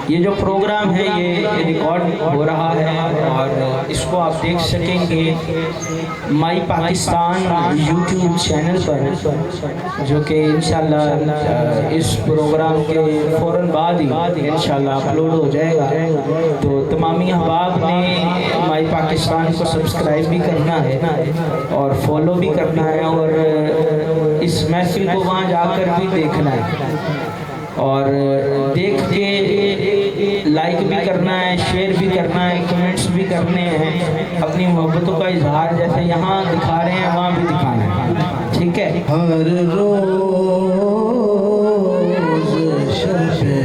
ये जो प्रोग्राम है ये रिकॉर्ड हो रहा है और इसको आप देख सकेंगे माई पाकिस्तान यूट्यूब चैनल पर, जो कि इंशाल्लाह इस प्रोग्राम के फ़ौरन बाद ही इंशाल्लाह अपलोड हो जाएगा। तो तमामी अहबाब ने माई पाकिस्तान को सब्सक्राइब भी करना है और फॉलो भी करना है और इस महफिल को वहाँ जाकर भी देखना है और देख के लाइक भी करना है, शेयर भी करना है, कमेंट्स भी करने हैं, अपनी मोहब्बतों का इजहार जैसे यहाँ दिखा रहे हैं वहाँ भी दिखाना है। ठीक है। हर रोज शबे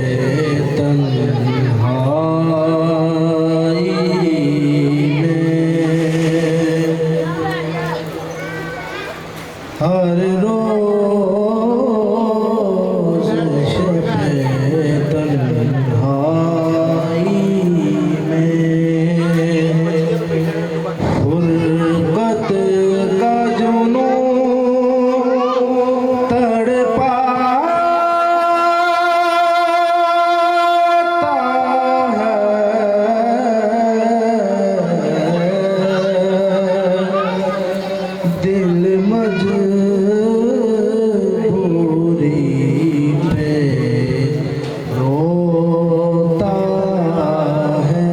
तन्हाई में, हर रोज शबे तन्हाई में फुरकत का जुनून तड़पाता है, दिल मजबूरी पे रोता है,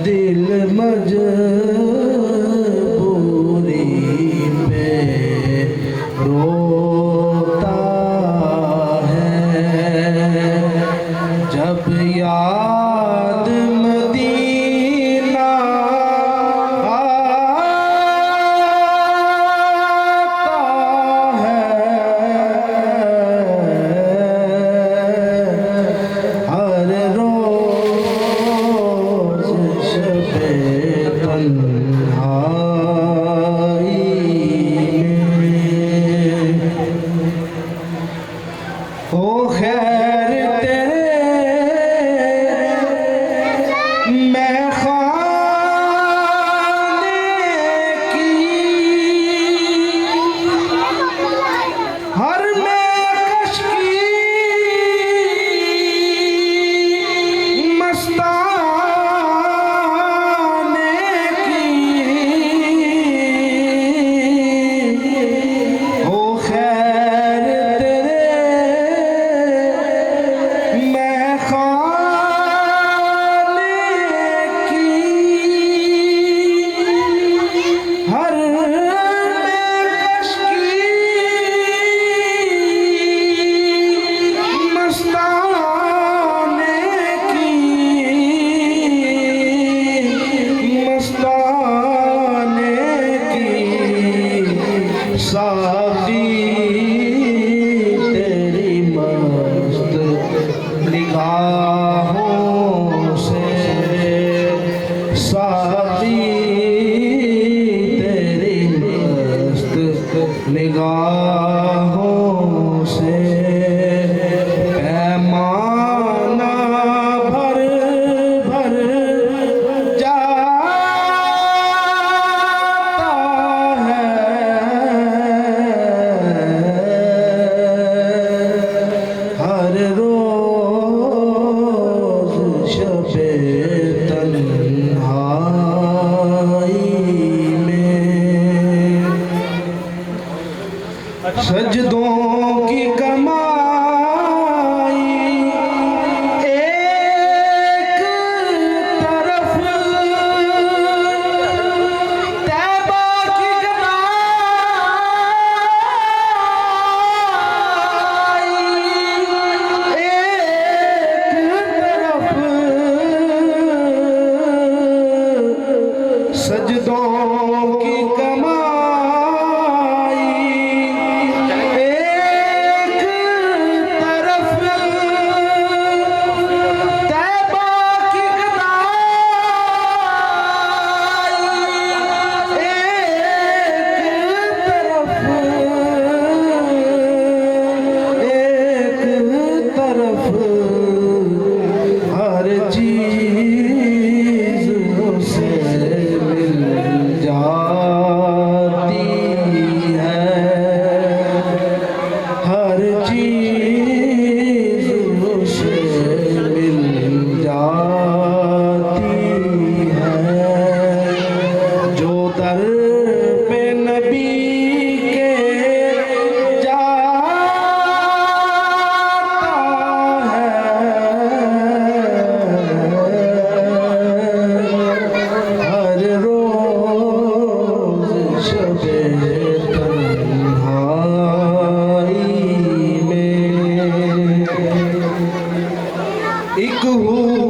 दिल मजबूरी पे रोता है। जब याद मदीना आता है, हर रोज शबे तन्हाई में। ओ खैर तेरे मैं खाने की हर मेकश की मस्ताने की, ओ खैर तेरे मैं खाने की हर मेकश की मस्ताने की, मस्ताने की साकी तेरी मस्त निगाहों से, साकी तेरी मस्त निगाहों से पैमाना भर भर जाता है, हर रोज शबे तन्हाई में सजदों की कमाई एक तरफ, तैबा की कमाई एक तरफ, सजदों की कमाई एक तरफ, तैबा की कमाई एक तरफ, हर चीज उसे मिल जाती है, हर चीज उसे एक हूँ